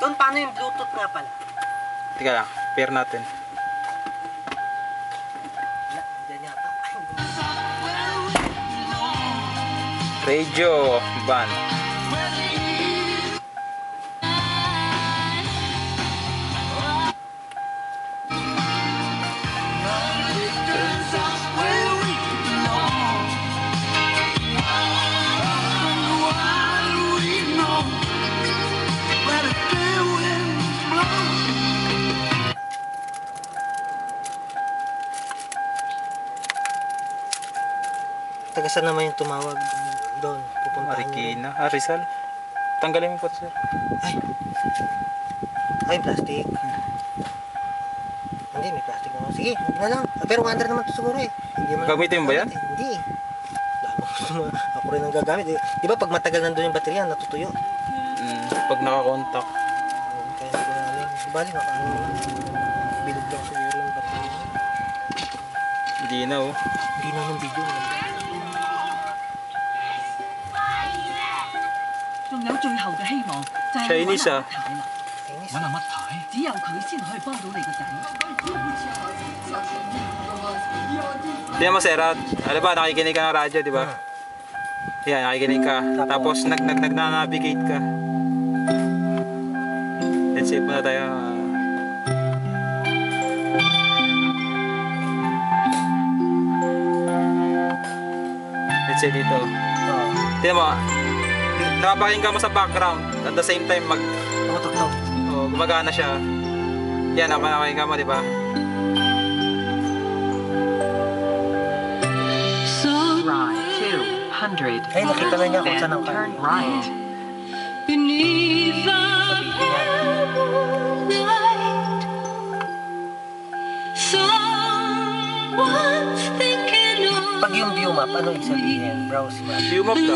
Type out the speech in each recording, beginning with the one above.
Don, paano yung Bluetooth nga pala? Teka lang, pair natin. Diyan yata. Radio band. Taga saan naman yung tumawag doon? Pupuntahan Marikina. Ah, Rizal. Tanggalin mo po ito, sir. Ay, plastic. Hindi, may plastic naman. Sige, huwag na lang. Pero under naman ito siguro eh. Gagamitin mo ba yan? Hindi. Ako rin ang gagamit. Di ba pag matagal nandun yung baterya, natutuyo? Pag nakakontak. Kaya ko namin. Bali, nakaano naman. Bilog lang siguro yung baterya. Hindi na oh. Hindi na ng video. 仲有最後嘅希望就係 Chinese 啊 揾阿乜太，只有佢先可以幫到你個仔。 Tingnan mo, sir. Ano ba, nakikinig ka ng radyo, di ba? Yan, nakikinig ka. Tapos nag-navigate ka. Let's save muna tayo. Let's say dito. Tingnan mo, nakapakinggan mo sa background. At the same time, Tutok. gumagana siya. Yan, nakapakinggan mo, di ba? Right, 200. Ay, nakita na niya kung saan ang Turn right. Pag yung view map, ano yung sabihin? Browse map. View map lang.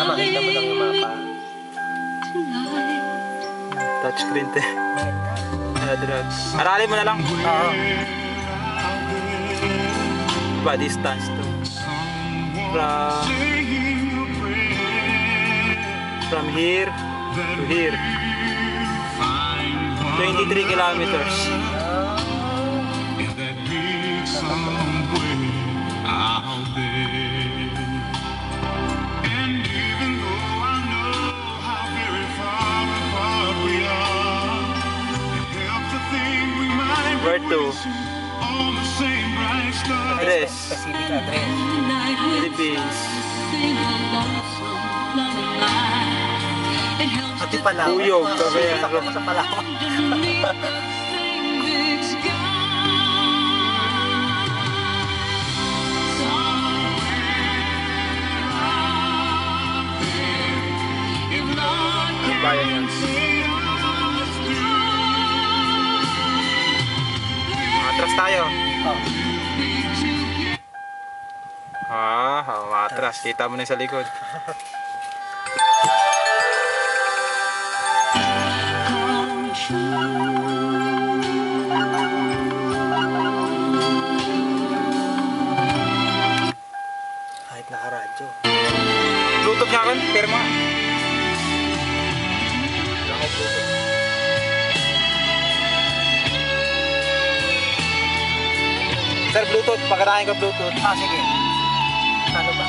Tama, kita mo lang yung mapa. Touchscreen te. Aralin mo na lang. Oo. Diba, distance to. From here to here. 23 kilometers. Where to? Address. Specific address. Philippines. Pati Palawan. Uyog, Cagayan. Sakop sa Palawan. Bayan yan. Atras tayo. Atras. Kita mo na sa likod. Kahit naka-radyo. Bluetooth nga kan, perma. Lang ako Bluetooth. Sir, Bluetooth. Pagkatahin ko Bluetooth. Sige. Ano ba?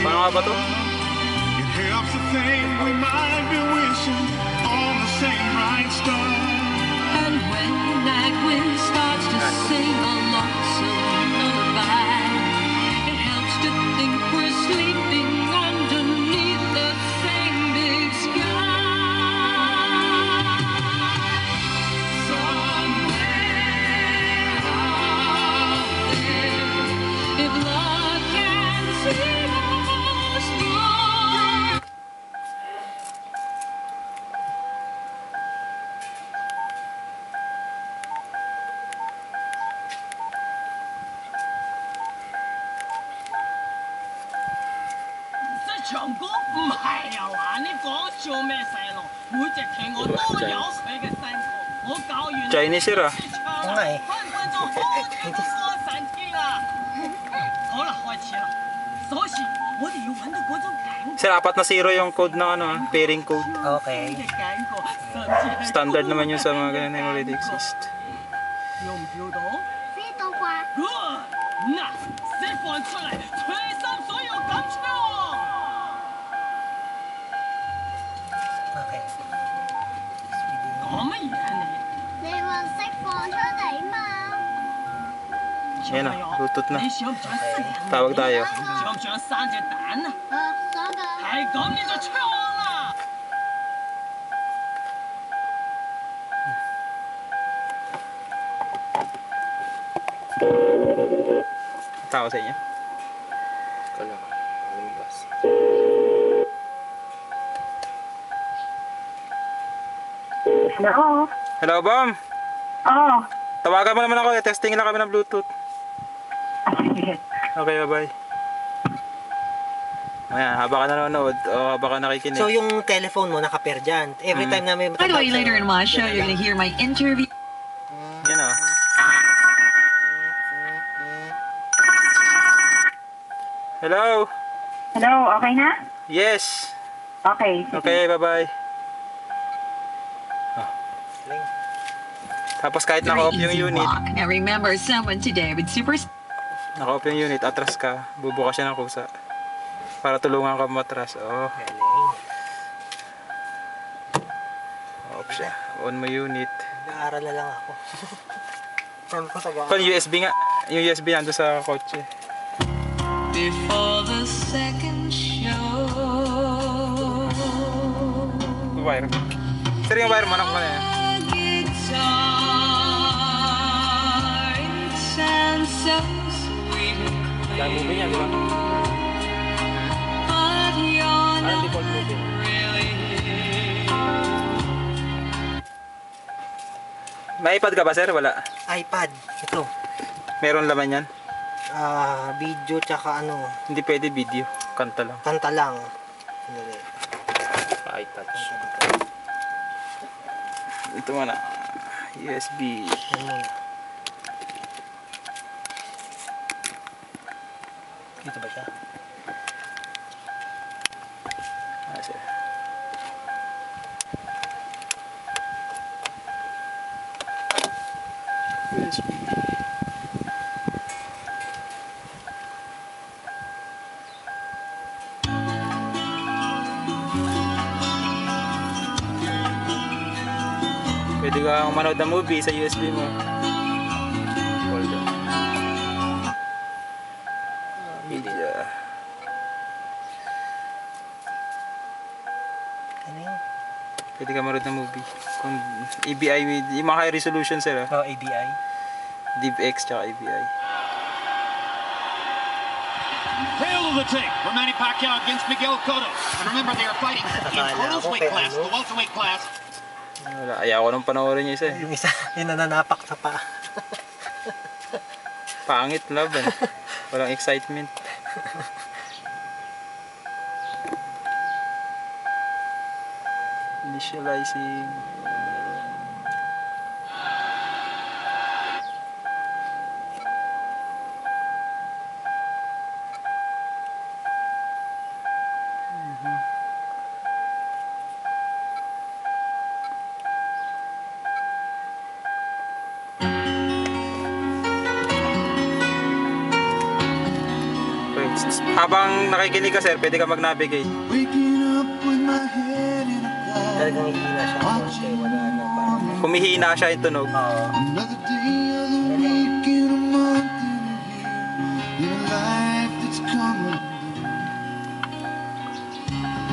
Paano nga ba to? It helps to think we might be wishing on the same bright star. And when the night wind starts to sing a lonesome lullaby, it helps to think we're sleeping underneath the same big sky. Somewhere out there, if love can sing us through. 唱歌唔係啊嘛？你講笑咩細路？每隻劇我都有佢嘅辛苦，我教完 Chinese sir 啊。Oo nga eh. 分分鐘好聽過歌神添啊！好啦，開始啦。所以我哋要揾到嗰種感覺 Sir, 4 na 0 yung code ng ano, pairing code. Okay. 嘅感覺，甚至係 Standard naman yun sa mga ganun na already exist. 要唔要到？知道啩？ Good，嗱，釋放出嚟，隨心所有咁唱。 Okay. 講乜嘢啊你？你話釋放出嚟嘛？ Yan na, Bluetooth na. 你想唔想食？ Tawag tayo. 想唔想生隻蛋啊？想㗎。係咁你就唱啦！ Tao sa inyo. Hello? Hello, Bam. Oh. Tawagan mo naman ako. Testing lang kami ng Bluetooth. Sige. Okay, bye-bye. Ayan, habang ka nanonood o habang ka nakikinig. So yung telephone mo naka-pair dyan. Every time na may By the way, later in my show, you're going to hear my interview. Yan o. Hello? Hello, okay na? Yes. Okay. Okay, bye-bye. Oh. Tapos kahit naka-off yung Easy unit, walk. Now remember, someone today with super naka-off yung unit, atras ka, bubukas siya ng kusa. Para tulungan ka matras. Oh, Galing. off siya. On mo unit. Nag-aaral na lang ako. Sabi ko sa Kung USB nga, yung USB nandun sa kotse. before the second show. Wire. Sir, yung wire mo, anak mo na yan. Guitar, it sounds so sweet and Dahil movie niya, di ba? but you're Anong not default movie? really here. May iPad ka ba, sir? Wala. iPad. Ito. Meron laman yan? Video tsaka ano, Hindi pwede video. Kanta lang. kanta lang. Sandali. iTouch. Ito muna. USB. Yan muna. Dito ba siya? Ah, sir. USB. Pwede kang manood ng movie sa USB mo. Hold on. Media. Ano yun? Pwede ka manood ng movie. Kung ABI with, yung mga high resolution sir, Oh, ABI. DivX tsaka ABI. Tail of the tape for Manny Pacquiao against Miguel Cotto. And remember, they are fighting in Cotto's weight class, the welterweight class. Wala, ayaw ko nung panoorin niya isa eh. Yung isa, yung nananapak sa paa. Pangit laban. Walang excitement. Initializing. Habang nakikinig ka sir, pwede ka mag-navigate. Waking up with my head in a cloud. Talagang hihina siya. Okay, wala ano, parang... Humihina siya yung tunog. Oo. Another day of the week in a month in a year. In a life that's coming.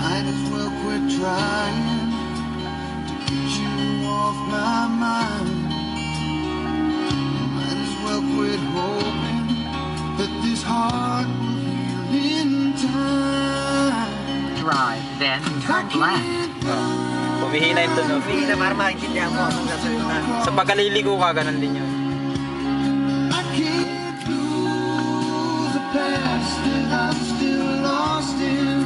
Might as well quit trying to get you off my mind. Might as well quit hoping that this heart will heal in time. Drive, then turn left. Humihina yung tunog. Hihina para maintindihan mo ang nasalita. Sa pagkaliligo ka, ganun din yun. I can't lose the past that I'm still lost in.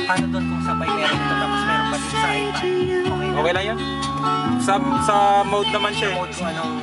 Paano doon kung sabay meron ito tapos meron pa din sa iPad? Okay lang. Okay lang yun? Sa mode naman siya eh. Mode kung anong